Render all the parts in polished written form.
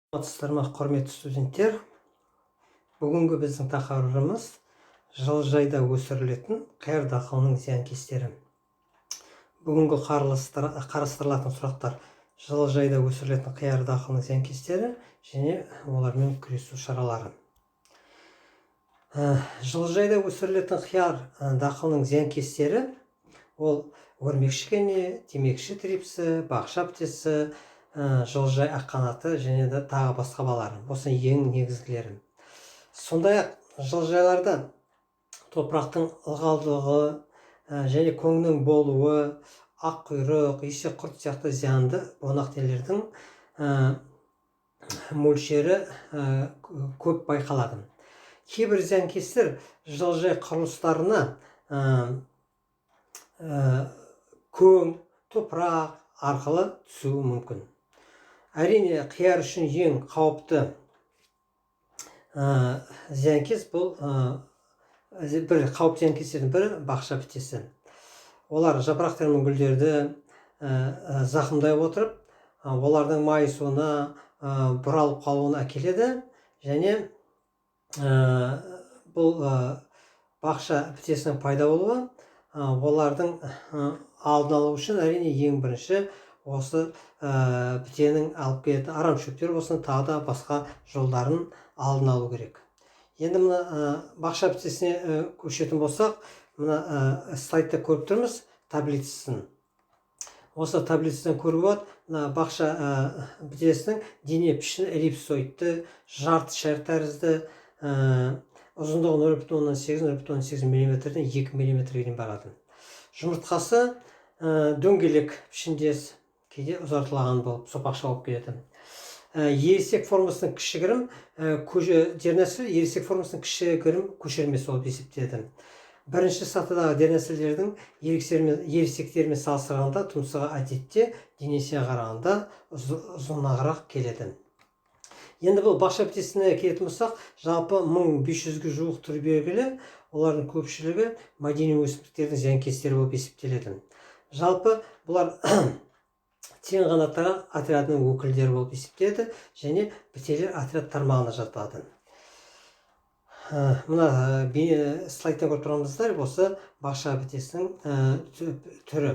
Саламатсыздар ма, құрметті студенттер? Бүгінгі біздің тақырыбымыз жылыжайда өсірілетін қияр дақылының зиянкестері. Бүгінгі қарастырылатын сұрақтар: жылыжайда өсірілетін қияр дақылының зиянкестері және олармен күресу шаралары. Жылыжайда өсірілетін қияр дақылының зиянкестері ол өрмекшікене, темекші трипсі, бақша птесі, жылыжай аққанаты және де тағы басқа балары. Осы ең негізгілері. Сондай-ақ жылыжайларда топырақтың ылғалдылығы және көңнің болуы, аққұйрық, есек құрт сияқты зиянды бунақтелердің мөлшері көп байқалады. Кейбір зиянкестер жылыжай құрылыстарына көң, топырақ арқылы түсуі мүмкін. Әрине, қияр үшін ең қауіпті зиянкес бұл қауіпті зиянкестердің бірі бақша птесі. Олар жапырақтар мен гүлдерді зақымдай отырып, олардың майысуына, бұралып қалуына әкеледі және бұл бақша птесінің пайда болуы олардың алдын алу үшін әрине ең бірінші осы птенің алып келетін арам шөптер болсын, тағы да басқа жолдарын алдын алу керек. Енді мына бақша птесіне көшетін болсақ, мына слайдта көріп тұрмыз таблицасын. Осы таблицадан көріп болады, мына бақша птесінің дене пішіні эллипсоидты, жарты шар тәрізді, ұзындығы 0,8-0,8 мм-ден 2 мм-ге дейін барады. Жұмыртқасы дөңгелек пішіндес, кейде ұзартылған болып, сопақша болып келеді. Ересек формасының кішігірім дернәсіл ересек формасының кішігірім көшірмесі болып есептеледі. Бірінші сатыдағы дернәсілдердің ересектермен салыстырғанда тұмсығы әдетте денесіне қарағанда ұзынағырақ келеді. Енді бұл бақша птесіне келетін болсақ, жалпы 1500-ге жуық түрі белгілі, олардың көпшілігі мәдени өсімдіктердің зиянкестері болып есептеледі. Жалпы бұлар тең қанаттар отрядының өкілдері болып есептеледі және бітелер отряд тармағына жатады. Мына слайдтан көріп тұрғанымыздар осы бақша птесінің түрі.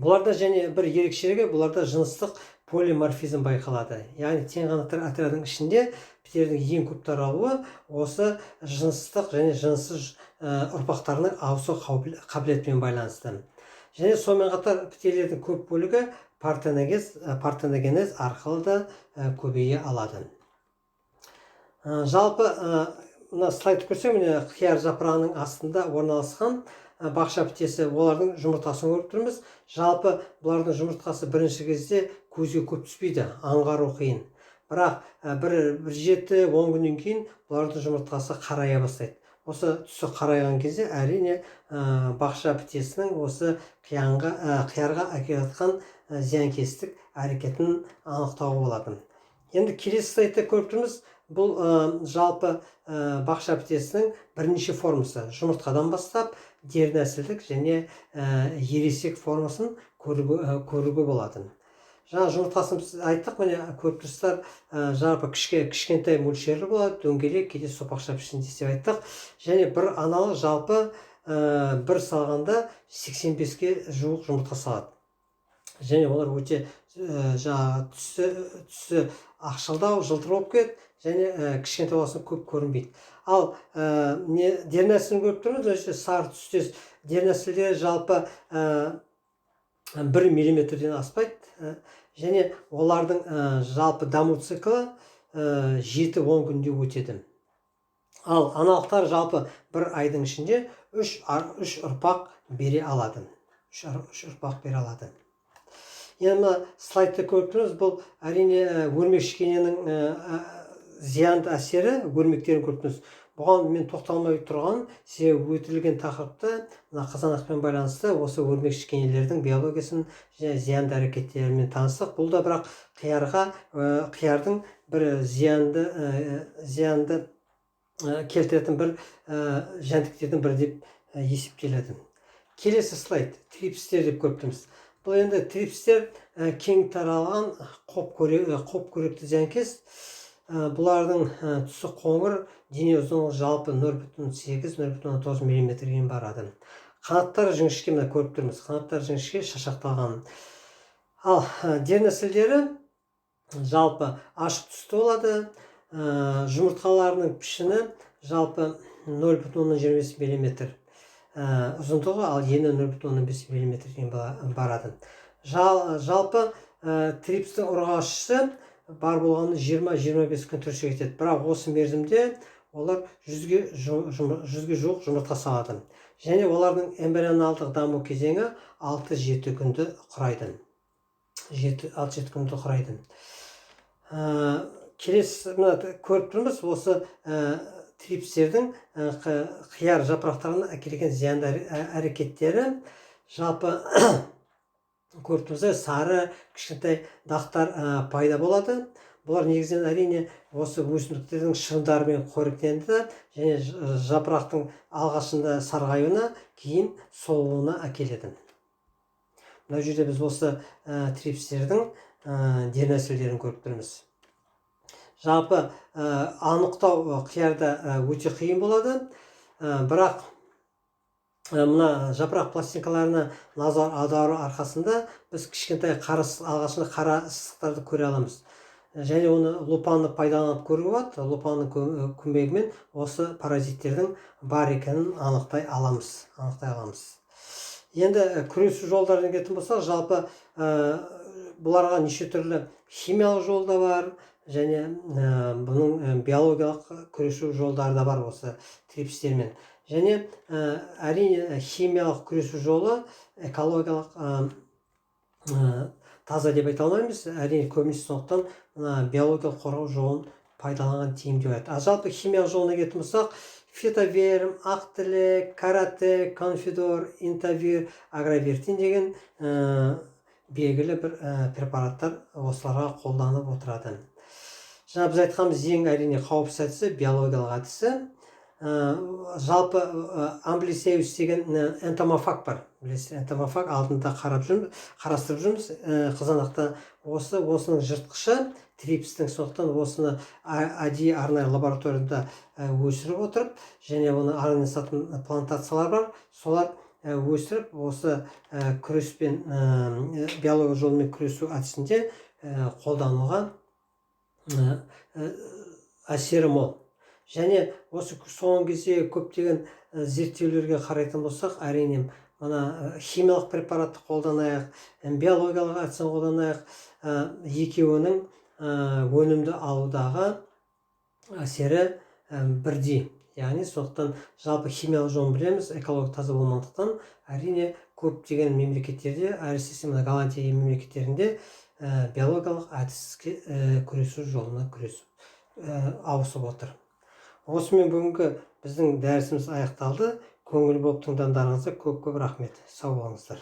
Бұларда және бір ерекшелігі, бұларда жыныстық полиморфизм байқалады. Яғни тең қанаттар отрядының ішінде птелердің ең көп таралуы осы жыныстық және жынсыз ұрпақтарының ауысу қабілетімен байланысты. Және сонымен қатар птелердің көп бөлігі партеногенез арқылы да көбейе алады. Жалпы мына слайдты көрсем, қияр жапырағының астында орналасқан бақша птесі, олардың жұмыртқасын көріп тұрмыз. Жалпы бұлардың жұмыртқасы бірінші кезде көзге көп түспейді, аңғару қиын. Бірақ бір 7-10 күннен кейін бұлардың жұмыртқасы қарая бастайды. Осы түсі қарайған кезде әрине бақша птесінің осы қиярға әкелетін зиянкестік әрекетін анықтауға болады. Енді келесі слайдта көріп тұрмыз, бұл жалпы бақша птесінің бірнеше формасы, жұмыртқадан бастап дернәсілдік және ересек формасын көруге болады. Жаңа жұмыртқасын айттық, міне көріп тұрсыздар, жалпы кішкентай мөлшері болады, дөңгелек, кейде сопақша пішіндес деп айттық. Және бір аналық жалпы бір салғанда 85-ге жуық жұмыртқа салады. Және олар өте түсі ақшылдау, жылтыр болып келеді және кішкентай болсын көп көрінбейді. Ал дернәсілін көріп тұрмыз, сары түстес дернәсілдері жалпы 1 мм-ден аспайды және олардың жалпы даму циклы 7-10 күнде өтеді. Ал аналықтар жалпы бір айдың ішінде 3 ұрпақ бере алады. Енді слайдты көріп тұрмыз, бұл әрине өрмекшікененің зиянды әсері, өрмектерін көріп тұрмыз. Бұған мен тоқталмай тұрған себебі өтілген тақырыпты қызанақпен байланысты осы өрмекшікенелердің биологиясын және зиянды әрекеттерімен таныстық. Бұл да бірақ қиярдың бір зиянды келтіретін бір жәндіктердің бірі деп есептеледі. Келесі слайд, трипстер деп көріп тұрмыз. Бұл енді трипстер кең таралған қопкөректі жәнкес. Бұлардың түсі қоңыр, дене ұзынлығы жалпы 0,8-0,9 мм дейін барады. Қанаттары жіңішке, мына көріп тұрмыз. Қанаттары жіңішке, шашақталған. Ал дернәсілдері жалпы ашық түсті болады. Жұмыртқаларының пішіні жалпы 0,25 мм ұзындығы, ал ені 0,15 мм дейін барады. Жалпы трипстің ұрғашысы бар болғаны 20-25 күн түрші кетеді. Бірақ осы мерзімде олар 100-ге жуық жұмыртқа салады. Және олардың эмбрионалдық даму кезеңі 6-7 күнді құрайды. 6-7 күнді құрайды. Келесі көріп тұрмыз, осы трипстердің қияр жапырақтарына әкелген зиянды әрекеттері. Жалпы көріп тұрмыз, сары кішкентай дақтар пайда болады. Бұлар негізінен әрине осы өсімдіктердің шырындарымен қоректенеді және жапырақтың алғашында сарғаюына, кейін солуына әкеледі. Мына жерде біз осы трипстердің дернәсілдерін көріп тұрмыз. Жалпы анықтау қиярда өте қиын болады. Бірақ мына жапырақ пластинкаларына назар аудару арқасында біз кішкентай алғашында қара сызықтарды көре аламыз. Және оны лупаны пайдаланып көруге болады. Лупаның көмегімен осы паразиттердің бар екенін анықтай аламыз. Енді күресу жолдарына келетін болсақ, жалпы бұларға неше түрлі химиялық жол да бар, және бұның биологиялық күресу жолдары да бар осы трипстермен. Және әрине химиялық күресу жолы экологиялық таза деп айта алмаймыз. Әрине көбінесе сондықтан биологиялық қорғау жолын пайдаланған тиімді болады. Жалпы химиялық жолына келетін болсақ, фитоверм, ақтілек, карате, конфидор, интавир, агровертин деген белгілі бір препараттар осыларға қолданып отырады. Жаңа біз айтқанымыз ең әрине қауіпсіз әдісі биологиялық әдісі. Жалпы амблисеус деген энтомофаг бар. Энтомофаг алдында қарастырып жүрміз қызанақта. Осының жыртқышы трипстің, сондықтан осыны әдейі арнайы лабораторияда өсіріп отырып, және оны арнайы сататын плантациялар бар. Солар өсіріп, осы күреспен, биологиялық жолмен күресу әдісінде қолдануға әсері мол. Және осы соңғы кезде көптеген зерттеулерге қарайтын болсақ, әрине мына химиялық препаратты қолданайық, биологиялық әдісін қолданайық, екеуінің өнімді алудағы әсері бірдей. Яғни сондықтан жалпы химиялық жолын білеміз, экология таза болмағандықтан, әрине көптеген мемлекеттерде, әсіресе Голландия мемлекеттерінде биологиялық әдіске күресу жолына ауысып отыр. Осымен бүгінгі біздің дәрісіміз аяқталды. Көңіл болып тыңдағандарыңызға көп рахмет. Сау болыңыздар.